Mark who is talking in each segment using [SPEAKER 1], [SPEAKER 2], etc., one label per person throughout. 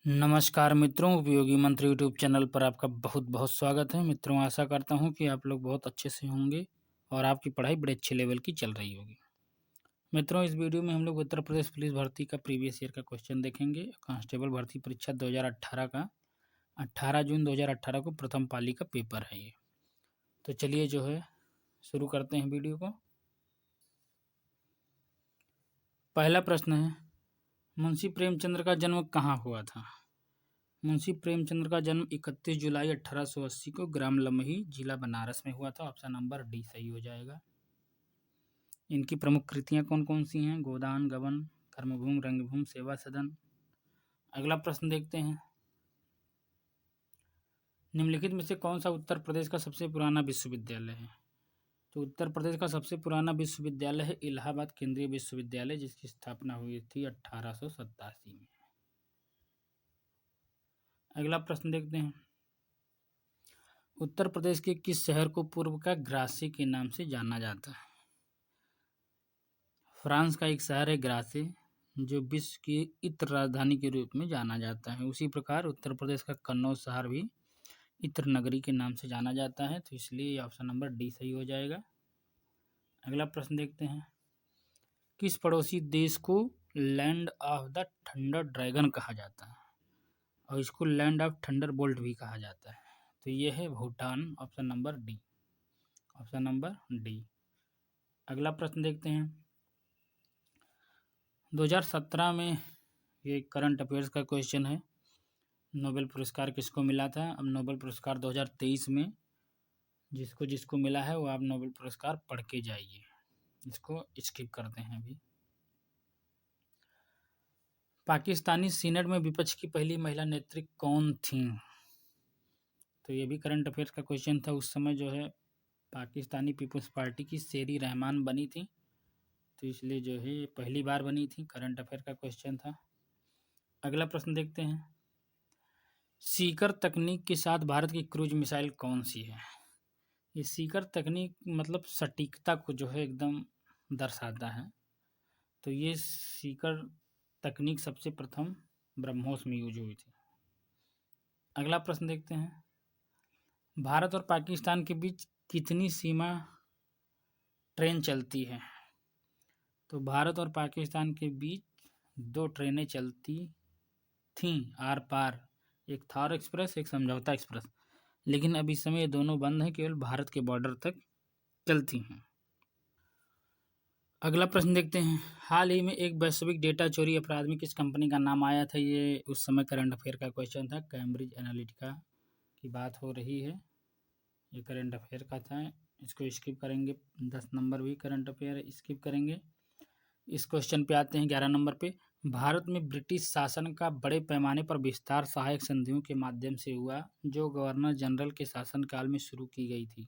[SPEAKER 1] नमस्कार मित्रों, उपयोगी मंत्र यूट्यूब चैनल पर आपका बहुत बहुत स्वागत है। मित्रों, आशा करता हूं कि आप लोग बहुत अच्छे से होंगे और आपकी पढ़ाई बड़े अच्छे लेवल की चल रही होगी। मित्रों, इस वीडियो में हम लोग उत्तर प्रदेश पुलिस भर्ती का प्रीवियस ईयर का क्वेश्चन देखेंगे। कांस्टेबल भर्ती परीक्षा 2018 का 18 जून 2018 को प्रथम पाली का पेपर है ये। तो चलिए जो है शुरू करते हैं वीडियो को। पहला प्रश्न है, मुंशी प्रेमचंद्र का जन्म कहाँ हुआ था? मुंशी प्रेमचंद्र का जन्म 31 जुलाई 1880 को ग्राम लमही, जिला बनारस में हुआ था। ऑप्शन नंबर डी सही हो जाएगा। इनकी प्रमुख कृतियां कौन कौन सी हैं? गोदान, गबन, कर्मभूमि, रंगभूमि, सेवा सदन। अगला प्रश्न देखते हैं, निम्नलिखित में से कौन सा उत्तर प्रदेश का सबसे पुराना विश्वविद्यालय है? तो उत्तर प्रदेश का सबसे पुराना विश्वविद्यालय है इलाहाबाद केंद्रीय विश्वविद्यालय, जिसकी स्थापना हुई थी 1887 में। अगला प्रश्न देखते हैं, उत्तर प्रदेश के किस शहर को पूर्व का ग्रासे के नाम से जाना जाता है? फ्रांस का एक शहर है ग्रासे, जो विश्व की इत्र राजधानी के रूप में जाना जाता है। उसी प्रकार उत्तर प्रदेश का कन्नौज शहर भी इत्र नगरी के नाम से जाना जाता है, तो इसलिए ऑप्शन नंबर डी सही हो जाएगा। अगला प्रश्न देखते हैं, किस पड़ोसी देश को land of the thunder dragon कहा जाता है और इसको लैंड ऑफ थंडर बोल्ट भी कहा जाता है? तो ये है Bhutan. Option number D. Option number D. अगला प्रश्न देखते हैं, 2017 में ये करंट अफेयर्स का क्वेश्चन है, नोबेल पुरस्कार किसको मिला था? अब नोबेल पुरस्कार 2023 में जिसको जिसको मिला है वो आप नोबेल पुरस्कार पढ़ के जाइए, इसको स्किप करते हैं अभी। पाकिस्तानी सीनेट में विपक्ष की पहली महिला नेत्री कौन थी? तो ये भी करंट अफेयर्स का क्वेश्चन था। उस समय जो है पाकिस्तानी पीपल्स पार्टी की शेरी रहमान बनी थी, तो इसलिए जो है पहली बार बनी थी। करंट अफेयर का क्वेश्चन था। अगला प्रश्न देखते हैं, सीकर तकनीक के साथ भारत की क्रूज मिसाइल कौन सी है? ये सीकर तकनीक मतलब सटीकता को जो है एकदम दर्शाता है, तो ये सीकर तकनीक सबसे प्रथम ब्रह्मोस में यूज हुई थी। अगला प्रश्न देखते हैं, भारत और पाकिस्तान के बीच कितनी सीमा ट्रेन चलती है? तो भारत और पाकिस्तान के बीच 2 ट्रेनें चलती थीं आर पार, एक थार एक्सप्रेस, एक समझौता एक्सप्रेस, लेकिन अब इस समय ये दोनों बंद हैं, केवल भारत के बॉर्डर तक चलती हैं। अगला प्रश्न देखते हैं, हाल ही में एक वैश्विक डेटा चोरी अपराध में किस कंपनी का नाम आया था? ये उस समय करंट अफेयर का क्वेश्चन था, कैम्ब्रिज एनालिटिका की बात हो रही है। ये करंट अफेयर का था, इसको स्किप करेंगे। 10 नंबर भी करंट अफेयर स्किप करेंगे। इस क्वेश्चन पे आते हैं 11 नंबर पे, भारत में ब्रिटिश शासन का बड़े पैमाने पर विस्तार सहायक संधियों के माध्यम से हुआ, जो गवर्नर जनरल के शासनकाल में शुरू की गई थी।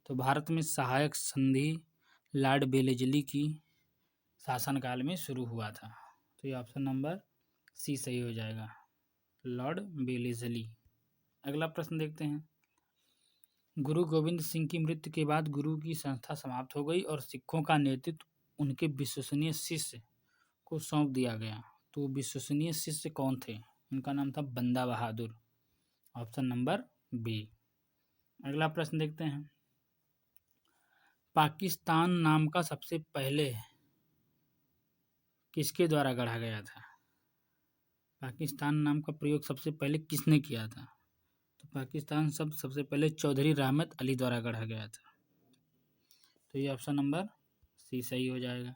[SPEAKER 1] तो भारत में सहायक संधि लॉर्ड बेलेजली की शासनकाल में शुरू हुआ था, तो ये ऑप्शन नंबर सी सही हो जाएगा, लॉर्ड बेलेजली। अगला प्रश्न देखते हैं, गुरु गोविंद सिंह की मृत्यु के बाद गुरु की संस्था समाप्त हो गई और सिखों का नेतृत्व उनके विश्वसनीय शिष्य को सौंप दिया गया। तो विश्वसनीय शिष्य कौन थे? उनका नाम था बंदा बहादुर। Option number B. अगला प्रश्न देखते हैं, पाकिस्तान नाम का सबसे पहले किसके द्वारा गढ़ा गया था? पाकिस्तान नाम का प्रयोग सबसे पहले किसने किया था? तो पाकिस्तान शब्द सबसे पहले चौधरी रहमत अली द्वारा गढ़ा गया था, तो ये ऑप्शन नंबर सी सही हो जाएगा।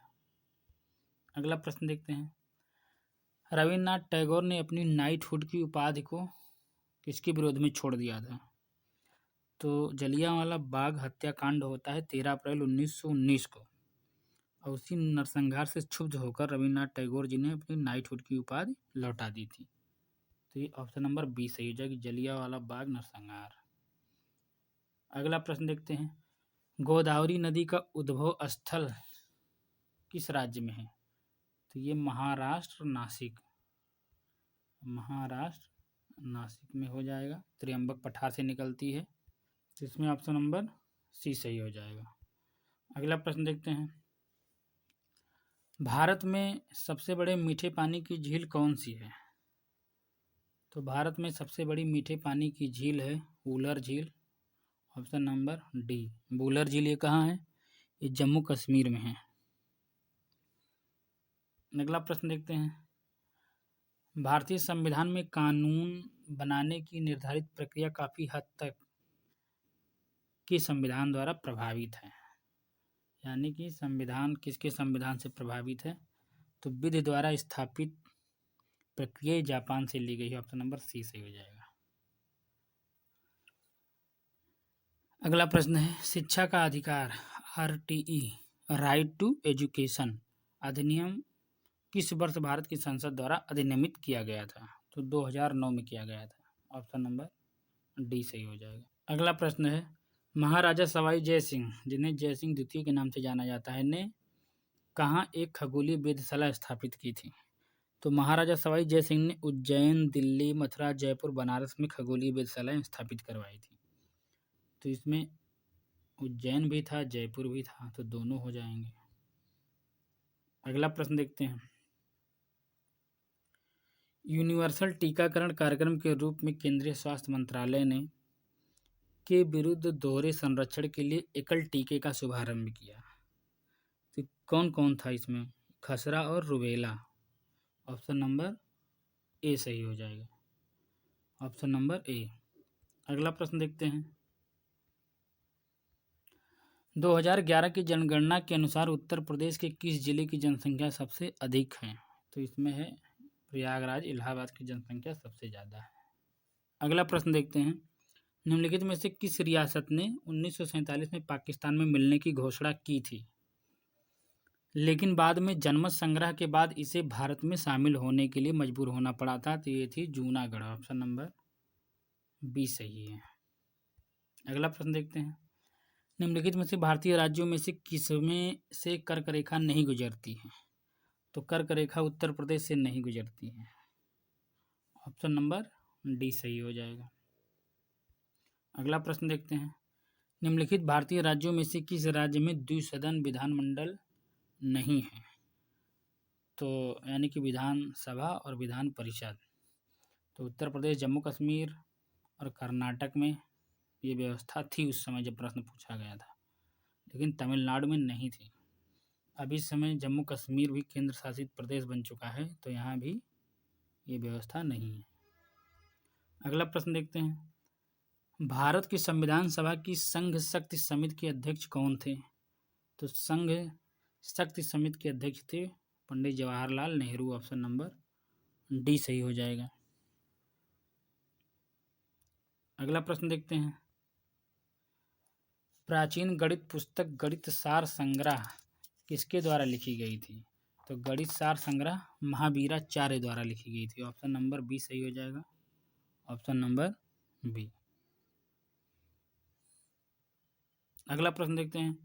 [SPEAKER 1] अगला प्रश्न देखते हैं, रविन्द्रनाथ टैगोर ने अपनी नाइटहुड की उपाधि को किसके विरोध में छोड़ दिया था? तो जलियांवाला बाग हत्याकांड होता है 13 अप्रैल 1919 को, और उसी नरसंहार से क्षुब्ध होकर रविन्द्रनाथ टैगोर जी ने अपनी नाइटहुड की उपाधि लौटा दी थी, तो ये ऑप्शन नंबर बी सही हो जाएगी, जलियांवाला बाग नरसंहार। अगला प्रश्न देखते हैं, गोदावरी नदी का उद्भव स्थल किस राज्य में है? तो ये महाराष्ट्र नासिक, महाराष्ट्र नासिक में हो जाएगा। त्र्यंबक पठार से निकलती है, तो इसमें ऑप्शन नंबर सी सही हो जाएगा। अगला प्रश्न देखते हैं, भारत में सबसे बड़े मीठे पानी की झील कौन सी है? तो भारत में सबसे बड़ी मीठे पानी की झील है वूलर झील, ऑप्शन नंबर डी। वूलर झील ये कहाँ है? ये जम्मू कश्मीर में है। अगला प्रश्न देखते हैं, भारतीय संविधान में कानून बनाने की निर्धारित प्रक्रिया काफ़ी हद तक किस संविधान द्वारा प्रभावित है? यानी कि संविधान किसके संविधान से प्रभावित है? तो विधि द्वारा स्थापित प्रक्रिया जापान से ली गई है, ऑप्शन नंबर सी सही हो जाएगा। अगला प्रश्न है, शिक्षा का अधिकार आरटीई राइट टू एजुकेशन अधिनियम किस वर्ष भारत की संसद द्वारा अधिनियमित किया गया था? तो 2009 में किया गया था, ऑप्शन नंबर डी सही हो जाएगा। अगला प्रश्न है, महाराजा सवाई जय सिंह, जिन्हें जय सिंह द्वितीय के नाम से जाना जाता है, ने कहाँ एक खगोलीय वेधशाला स्थापित की थी? तो महाराजा सवाई जय सिंह ने उज्जैन, दिल्ली, मथुरा, जयपुर, बनारस में खगोलीय वेधशालाएं स्थापित करवाई थी। तो इसमें उज्जैन भी था, जयपुर भी था, तो दोनों हो जाएंगे। अगला प्रश्न देखते हैं, यूनिवर्सल टीकाकरण कार्यक्रम के रूप में केंद्रीय स्वास्थ्य मंत्रालय ने के विरुद्ध दोहरे संरक्षण के लिए एकल टीके का शुभारंभ किया। तो कौन कौन था इसमें? खसरा और रुबेला, ऑप्शन नंबर ए सही हो जाएगा, ऑप्शन नंबर ए। अगला प्रश्न देखते हैं, 2011 की जनगणना के अनुसार उत्तर प्रदेश के किस जिले की जनसंख्या सबसे अधिक है? तो इसमें है प्रयागराज, इलाहाबाद की जनसंख्या सबसे ज़्यादा है। अगला प्रश्न देखते हैं, निम्नलिखित में से किस रियासत ने 1947 में पाकिस्तान में मिलने की घोषणा की थी, लेकिन बाद में जनमत संग्रह के बाद इसे भारत में शामिल होने के लिए मजबूर होना पड़ा था? तो ये थी जूनागढ़, ऑप्शन नंबर बी सही है। अगला प्रश्न देखते हैं, निम्नलिखित में से भारतीय राज्यों में से किसमें से कर्क रेखा नहीं गुजरती है? तो कर्क रेखा उत्तर प्रदेश से नहीं गुजरती है, ऑप्शन नंबर डी सही हो जाएगा। अगला प्रश्न देखते हैं, निम्नलिखित भारतीय राज्यों में से किस राज्य में द्विसदन विधानमंडल नहीं है? तो यानी कि विधानसभा और विधान परिषद। तो उत्तर प्रदेश, जम्मू कश्मीर और कर्नाटक में ये व्यवस्था थी उस समय जब प्रश्न पूछा गया था, लेकिन तमिलनाडु में नहीं थी। अभी इस समय जम्मू कश्मीर भी केंद्र शासित प्रदेश बन चुका है, तो यहाँ भी ये व्यवस्था नहीं है। अगला प्रश्न देखते हैं, भारत की संविधान सभा की संघ शक्ति समिति के अध्यक्ष कौन थे? तो संघ शक्ति समिति के अध्यक्ष थे Pandit Jawaharlal Nehru, option number D सही हो जाएगा। अगला प्रश्न देखते हैं, प्राचीन गणित पुस्तक गणित सार संग्रह किसके द्वारा लिखी गई थी? तो गणित सार संग्रह महावीराचार्य द्वारा लिखी गई थी, ऑप्शन नंबर बी सही हो जाएगा, ऑप्शन नंबर बी। अगला प्रश्न देखते हैं,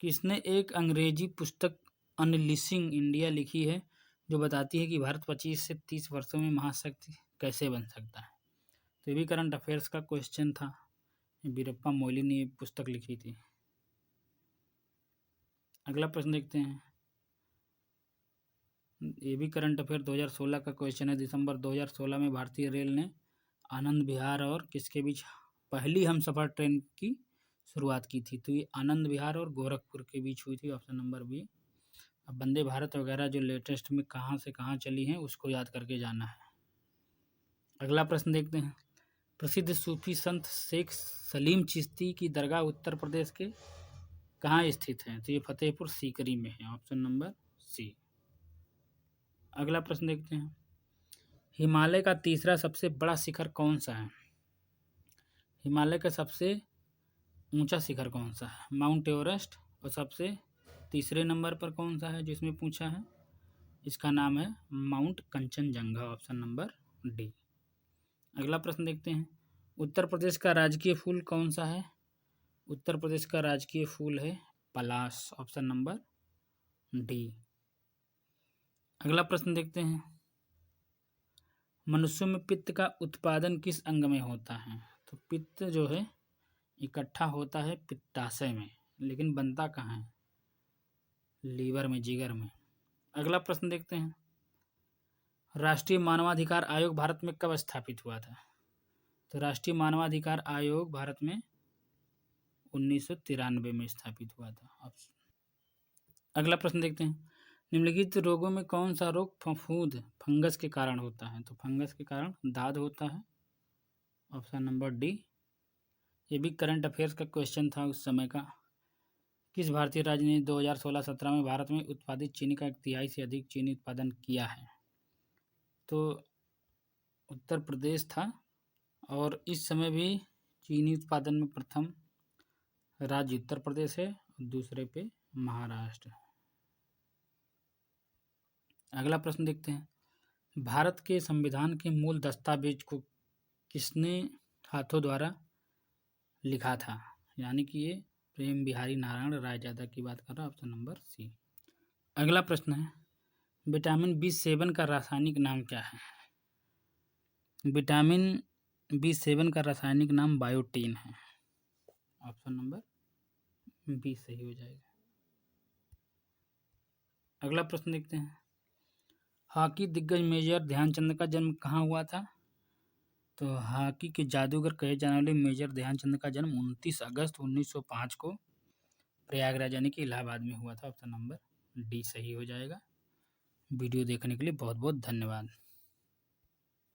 [SPEAKER 1] किसने एक अंग्रेजी पुस्तक अनलीशिंग इंडिया लिखी है जो बताती है कि भारत 25 से 30 वर्षों में महाशक्ति कैसे बन सकता है? तो ये भी करंट अफेयर्स का क्वेश्चन था, वीरप्पा मोइली ने ये पुस्तक लिखी थी। अगला प्रश्न देखते हैं, ये भी करंट अफेयर 2016 का क्वेश्चन है, दिसंबर 2016 में भारतीय रेल ने आनंद विहार और किसके बीच पहली हमसफ़र ट्रेन की शुरुआत की थी? तो ये आनंद विहार और गोरखपुर के बीच हुई थी, ऑप्शन नंबर बी। अब वंदे भारत वगैरह जो लेटेस्ट में कहाँ से कहाँ चली हैं उसको याद करके जाना है। अगला प्रश्न देखते हैं, प्रसिद्ध सूफी संत शेख सलीम चिश्ती की दरगाह उत्तर प्रदेश के कहाँ स्थित है? तो ये फतेहपुर सीकरी में है, ऑप्शन नंबर सी। अगला प्रश्न देखते हैं, हिमालय का तीसरा सबसे बड़ा शिखर कौन सा है? हिमालय का सबसे ऊंचा शिखर कौन सा है? Mount Everest. और सबसे तीसरे नंबर पर कौन सा है जिसमें पूछा है? इसका नाम है mount Kanchenjunga, option number D. अगला प्रश्न देखते हैं, उत्तर प्रदेश का राजकीय फूल कौन सा है? उत्तर प्रदेश का राजकीय फूल है पलाश, ऑप्शन नंबर डी। अगला प्रश्न देखते हैं, मनुष्यों में पित्त का उत्पादन किस अंग में होता है? तो पित्त जो है इकट्ठा होता है पित्ताशय में, लेकिन बनता कहाँ है? लीवर में, जिगर में। अगला प्रश्न देखते हैं, राष्ट्रीय मानवाधिकार आयोग भारत में कब स्थापित हुआ था? तो राष्ट्रीय मानवाधिकार आयोग भारत में 1993 में स्थापित हुआ था। अगला प्रश्न देखते हैं, निम्नलिखित रोगों में कौन सा रोग फफूंद फंगस के कारण होता है? तो फंगस के कारण दाद होता है, ऑप्शन नंबर डी। ये भी करंट अफेयर्स का क्वेश्चन था उस समय का। किस भारतीय राज्य ने 2016-17 में भारत में उत्पादित चीनी का 1/3 से अधिक चीनी उत्पादन किया है? तो उत्तर प्रदेश था, और इस समय भी चीनी उत्पादन में प्रथम राज्य उत्तर प्रदेश है, दूसरे पे महाराष्ट्र। अगला प्रश्न देखते हैं, भारत के संविधान के मूल दस्तावेज को किसने हाथों द्वारा लिखा था? यानी कि ये प्रेम बिहारी नारायण रायजादा की बात कर रहा है, ऑप्शन नंबर सी। अगला प्रश्न है, विटामिन B7 का रासायनिक नाम क्या है? विटामिन B7 का रासायनिक नाम बायोटीन है, ऑप्शन नंबर बी सही हो जाएगा। अगला प्रश्न देखते हैं, हॉकी दिग्गज मेजर ध्यानचंद का जन्म कहाँ हुआ था? तो हॉकी के जादूगर कहे जाने वाले मेजर ध्यानचंद का जन्म 29 अगस्त 1905 को प्रयागराज यानी कि इलाहाबाद में हुआ था, ऑप्शन नंबर डी सही हो जाएगा। वीडियो देखने के लिए बहुत बहुत धन्यवाद।